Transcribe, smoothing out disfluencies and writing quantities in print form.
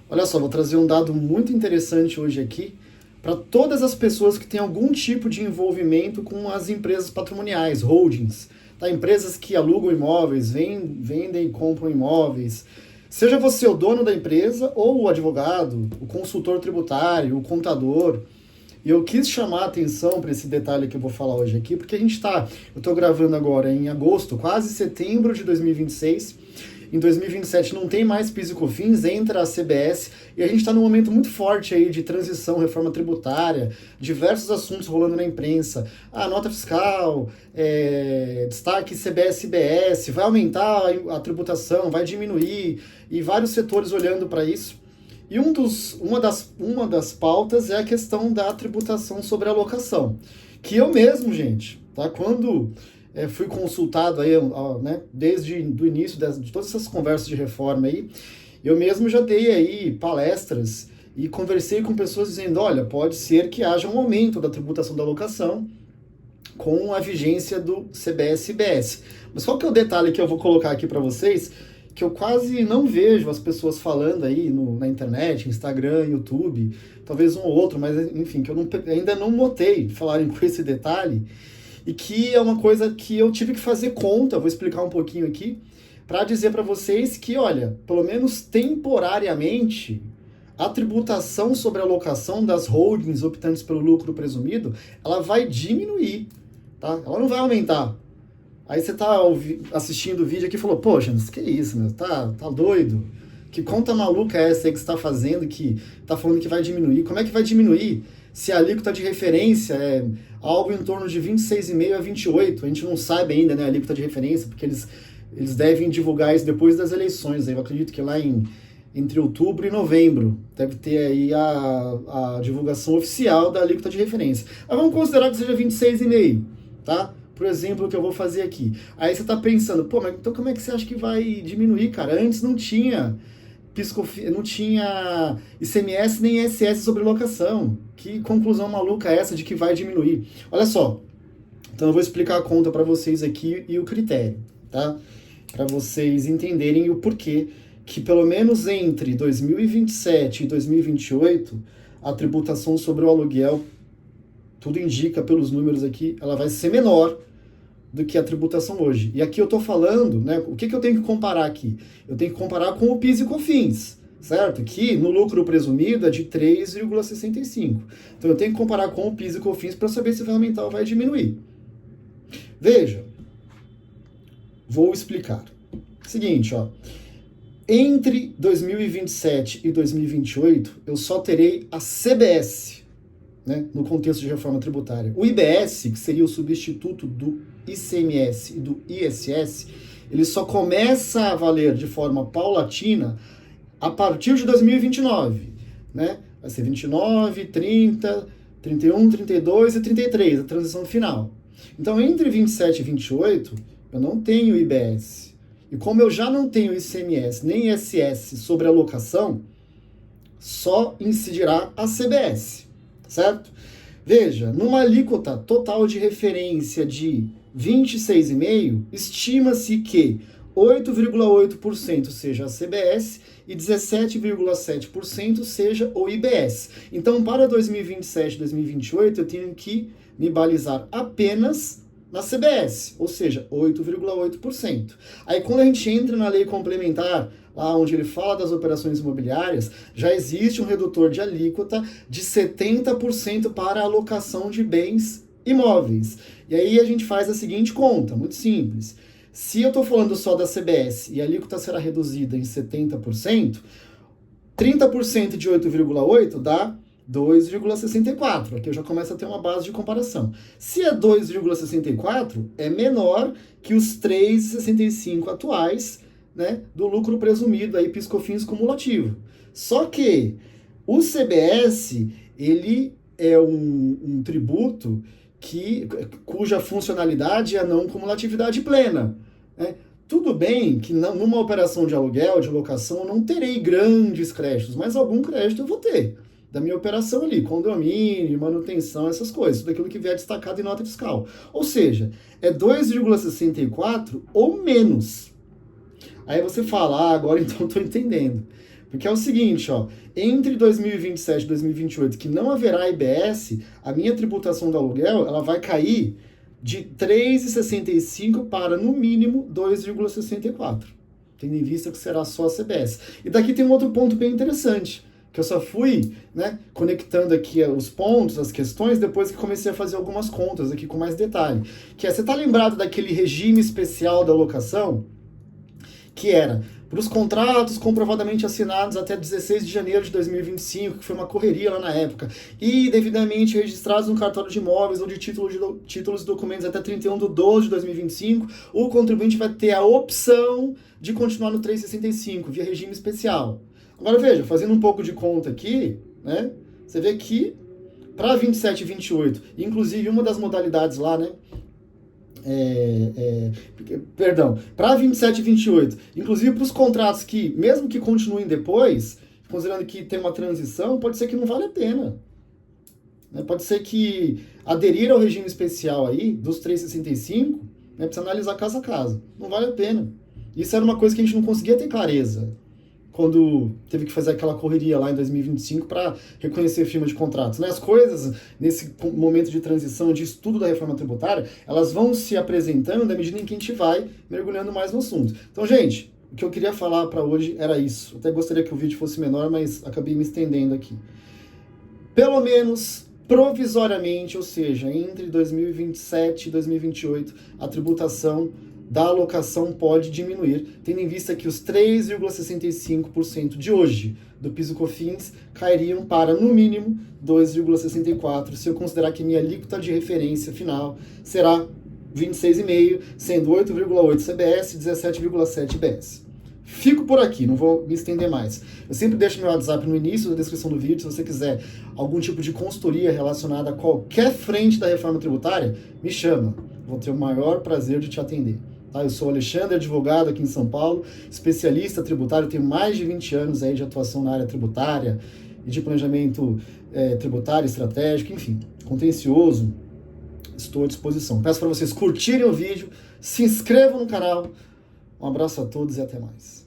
Olha só, vou trazer um dado muito interessante hoje aqui para todas as pessoas que têm algum tipo de envolvimento com as empresas patrimoniais, holdings, tá? Empresas que alugam imóveis, vendem e compram imóveis. Seja você o dono da empresa ou o advogado, o consultor tributário, o contador. E eu quis chamar a atenção para esse detalhe que eu vou falar hoje aqui, porque eu estou gravando agora em agosto, quase setembro de 2026. Em 2027 não tem mais PIS e COFINS, entra a CBS e a gente está num momento muito forte aí de transição, reforma tributária, diversos assuntos rolando na imprensa. Nota fiscal, destaque CBS e IBS, vai aumentar a tributação, vai diminuir, e vários setores olhando para isso. E uma das pautas é a questão da tributação sobre a locação, que eu mesmo, gente, tá? Quando fui consultado aí, né, desde o início de todas essas conversas de reforma aí, eu mesmo já dei aí palestras e conversei com pessoas dizendo, olha, pode ser que haja um aumento da tributação da locação com a vigência do CBS e IBS. Mas qual que é o detalhe que eu vou colocar aqui para vocês, que eu quase não vejo as pessoas falando aí na internet, Instagram, YouTube, talvez um ou outro, mas enfim, que eu ainda não notei falarem com esse detalhe, e que é uma coisa que eu tive que fazer conta, vou explicar um pouquinho aqui, para dizer para vocês que, olha, pelo menos temporariamente, a tributação sobre a alocação das holdings optantes pelo lucro presumido, ela vai diminuir, tá? Ela não vai aumentar. Aí você tá assistindo o vídeo aqui e falou, poxa, mas que isso, meu? Tá doido? Que conta maluca é essa aí que você tá fazendo, que tá falando que vai diminuir? Como é que vai diminuir se a alíquota de referência é algo em torno de 26,5 a 28? A gente não sabe ainda, né, a alíquota de referência, porque eles devem divulgar isso depois das eleições. Eu acredito que lá entre outubro e novembro deve ter aí a divulgação oficial da alíquota de referência. Mas vamos considerar que seja 26,5, tá? Por exemplo, o que eu vou fazer aqui. Aí você está pensando, pô, mas então como é que você acha que vai diminuir, cara? Antes não tinha não tinha ICMS nem ISS sobre locação. Que conclusão maluca é essa de que vai diminuir? Olha só, então eu vou explicar a conta para vocês aqui e o critério, tá? Para vocês entenderem o porquê que pelo menos entre 2027 e 2028 a tributação sobre o aluguel, tudo indica pelos números aqui, ela vai ser menor do que a tributação hoje. E aqui eu estou falando, né, o que eu tenho que comparar aqui? Eu tenho que comparar com o PIS e COFINS, certo? Que no lucro presumido é de 3,65. Então eu tenho que comparar com o PIS e COFINS para saber se vai aumentar ou vai diminuir. Veja, vou explicar. Seguinte, ó. Entre 2027 e 2028, eu só terei a CBS, né, no contexto de reforma tributária. O IBS, que seria o substituto do ICMS e do ISS, ele só começa a valer de forma paulatina a partir de 2029. Né? Vai ser 29, 30, 31, 32 e 33, a transição final. Então, entre 27 e 28, eu não tenho IBS. E como eu já não tenho ICMS nem ISS sobre a locação, só incidirá a CBS. Certo? Veja, numa alíquota total de referência de 26,5%, estima-se que 8,8% seja a CBS e 17,7% seja o IBS. Então, para 2027 e 2028, eu tenho que me balizar apenas na CBS, ou seja, 8,8%. Aí, quando a gente entra na lei complementar, lá onde ele fala das operações imobiliárias, já existe um redutor de alíquota de 70% para a alocação de bens imóveis. E aí a gente faz a seguinte conta, muito simples. Se eu estou falando só da CBS e a alíquota será reduzida em 70%, 30% de 8,8% dá 2,64. Aqui eu já começo a ter uma base de comparação. Se é 2,64, é menor que os 3,65 atuais, né, do lucro presumido, aí PIS/COFINS cumulativo. Só que o CBS, ele é um tributo cuja funcionalidade é a não cumulatividade plena. Né? Tudo bem que numa operação de aluguel, de locação, eu não terei grandes créditos, mas algum crédito eu vou ter. Da minha operação ali, condomínio, manutenção, essas coisas, tudo aquilo que vier destacado em nota fiscal. Ou seja, é 2,64 ou menos. Aí você fala, agora então estou entendendo. Porque é o seguinte, ó, entre 2027 e 2028, que não haverá IBS, a minha tributação do aluguel, ela vai cair de 3,65 para, no mínimo, 2,64, tendo em vista que será só a CBS. E daqui tem um outro ponto bem interessante, que eu só fui, né, conectando aqui os pontos, as questões, depois que comecei a fazer algumas contas aqui com mais detalhe. Que é, você está lembrado daquele regime especial da locação? Que era para os contratos comprovadamente assinados até 16 de janeiro de 2025, que foi uma correria lá na época, e devidamente registrados no cartório de imóveis ou de títulos e documentos até 31/12 de 2025, o contribuinte vai ter a opção de continuar no 365, via regime especial. Agora veja, fazendo um pouco de conta aqui, né, você vê que para 27 e 28, inclusive uma das modalidades lá, né, para 27 e 28, inclusive para os contratos que, mesmo que continuem depois, considerando que tem uma transição, pode ser que não vale a pena. Né? Pode ser que aderir ao regime especial aí, dos 365, né, precisa analisar caso a caso. Não vale a pena. Isso era uma coisa que a gente não conseguia ter clareza quando teve que fazer aquela correria lá em 2025 para reconhecer firma de contratos. Né? As coisas, nesse momento de transição, de estudo da reforma tributária, elas vão se apresentando à medida em que a gente vai mergulhando mais no assunto. Então, gente, o que eu queria falar para hoje era isso. Eu até gostaria que o vídeo fosse menor, mas acabei me estendendo aqui. Pelo menos provisoriamente, ou seja, entre 2027 e 2028, a tributação da alocação pode diminuir, tendo em vista que os 3,65% de hoje do PIS/COFINS cairiam para, no mínimo, 2,64%, se eu considerar que minha alíquota de referência final será 26,5%, sendo 8,8% CBS e 17,7% IBS. Fico por aqui, não vou me estender mais. Eu sempre deixo meu WhatsApp no início da descrição do vídeo. Se você quiser algum tipo de consultoria relacionada a qualquer frente da reforma tributária, me chama. Vou ter o maior prazer de te atender. Tá? Eu sou Alexandre, advogado aqui em São Paulo, especialista tributário, tenho mais de 20 anos aí de atuação na área tributária e de planejamento tributário, estratégico, enfim, contencioso. Estou à disposição. Peço para vocês curtirem o vídeo, se inscrevam no canal. Um abraço a todos e até mais.